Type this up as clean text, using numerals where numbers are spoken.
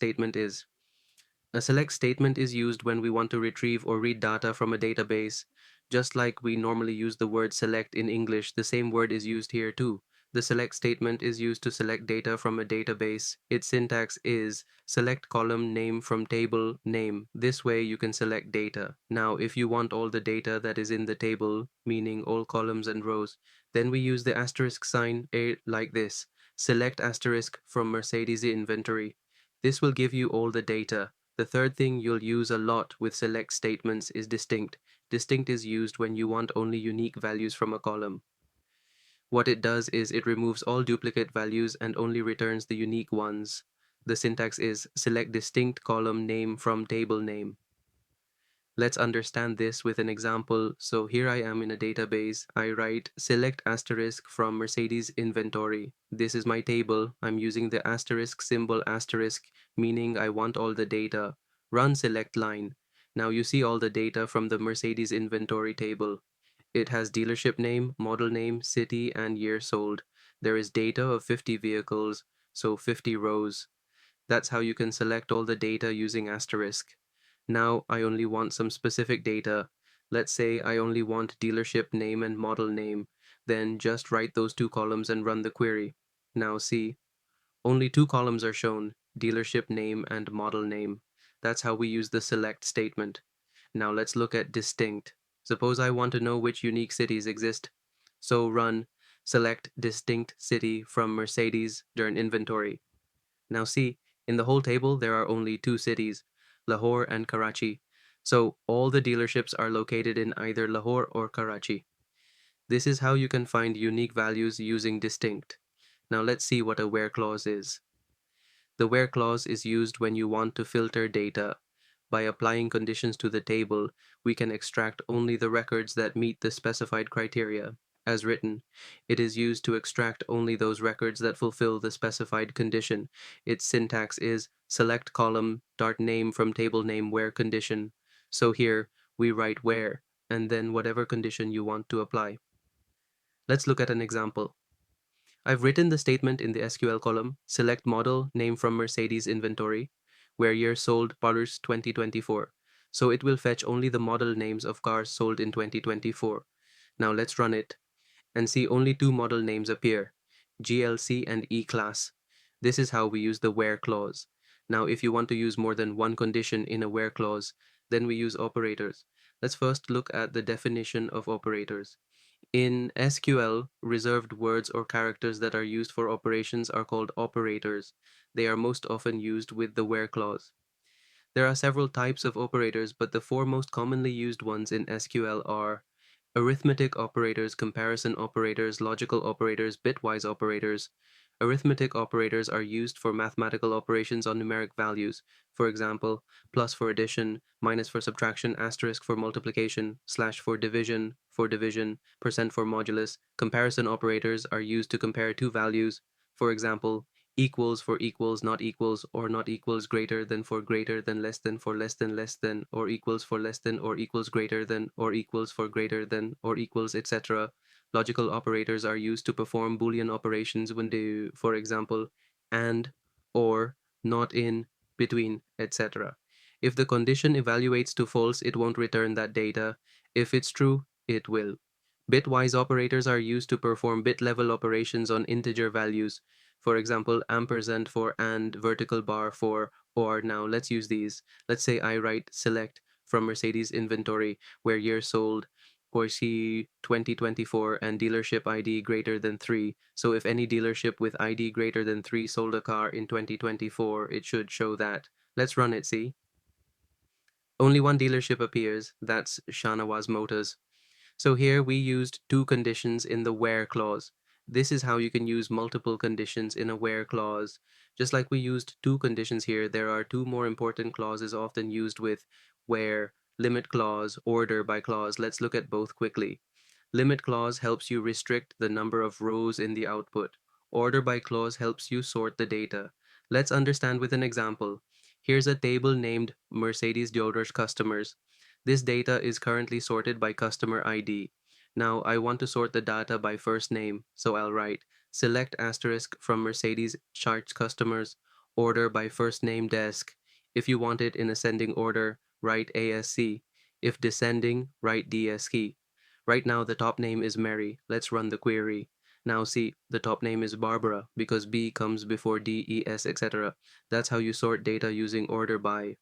statement is. A select statement is used when we want to retrieve or read data from a database. Just like we normally use the word select in English, the same word is used here too. The select statement is used to select data from a database. Its syntax is select column name from table name. This way you can select data. Now, if you want all the data that is in the table, meaning all columns and rows, then we use the asterisk sign like this. Select asterisk from Mercedes inventory. This will give you all the data. The third thing you'll use a lot with select statements is distinct. Distinct is used when you want only unique values from a column. What it does is it removes all duplicate values and only returns the unique ones. The syntax is select distinct column name from table name. Let's understand this with an example. So here I am in a database. I write select asterisk from Mercedes inventory. This is my table. I'm using the asterisk symbol asterisk, meaning I want all the data. Run select line. Now you see all the data from the Mercedes inventory table. It has dealership name, model name, city, and year sold. There is data of 50 vehicles, so 50 rows. That's how you can select all the data using asterisk. Now I only want some specific data. Let's say I only want dealership name and model name. Then just write those two columns and run the query. Now see, only two columns are shown, dealership name and model name. That's how we use the select statement. Now let's look at distinct. Suppose I want to know which unique cities exist. So run select distinct city from Mercedes during inventory. Now see, in the whole table there are only two cities, Lahore and Karachi. So all the dealerships are located in either Lahore or Karachi. This is how you can find unique values using distinct. Now let's see what a where clause is. The where clause is used when you want to filter data. By applying conditions to the table, we can extract only the records that meet the specified criteria. As written, it is used to extract only those records that fulfill the specified condition. Its syntax is select column dart name from table name where condition. So here we write where and then whatever condition you want to apply. Let's look at an example. I've written the statement in the SQL column, select model, name from Mercedes inventory, where year sold Paris 2024. So it will fetch only the model names of cars sold in 2024. Now let's run it and see only two model names appear, GLC and E-Class. This is how we use the where clause. Now if you want to use more than one condition in a where clause, then we use operators. Let's first look at the definition of operators. In SQL, reserved words or characters that are used for operations are called operators. They are most often used with the where clause. There are several types of operators, but the four most commonly used ones in SQL are arithmetic operators, comparison operators, logical operators, bitwise operators. Arithmetic operators are used for mathematical operations on numeric values. For example, plus for addition, minus for subtraction, asterisk for multiplication, slash for division, percent for modulus. Comparison operators are used to compare two values. For example, equals for equals, not equals, or not equals greater than for greater than less than for less than, or equals for less than or equals greater than, or equals for greater than, or equals, etc. Logical operators are used to perform Boolean operations when they, for example, and, or, not in, between, etc. If the condition evaluates to false, it won't return that data. If it's true, it will. Bitwise operators are used to perform bit-level operations on integer values. For example, ampersand for and, vertical bar for or. Now let's use these. Let's say I write select from Mercedes inventory where year sold Porsche 2024 and dealership ID greater than 3. So if any dealership with ID greater than 3 sold a car in 2024, it should show that. Let's run it, see? Only one dealership appears, that's Shanawaz Motors. So here we used two conditions in the where clause. This is how you can use multiple conditions in a where clause. Just like we used two conditions here, there are two more important clauses often used with where, limit clause, order by clause. Let's look at both quickly. Limit clause helps you restrict the number of rows in the output. Order by clause helps you sort the data. Let's understand with an example. Here's a table named Mercedes deodorant customers. This data is currently sorted by customer ID. Now I want to sort the data by first name, so I'll write select asterisk from Mercedes charts customers. Order by first name desk. If you want it in ascending order, write ASC. If descending, write DSK. Right now, the top name is Mary. Let's run the query. Now see, the top name is Barbara because B comes before D, E, S, etc. That's how you sort data using order by.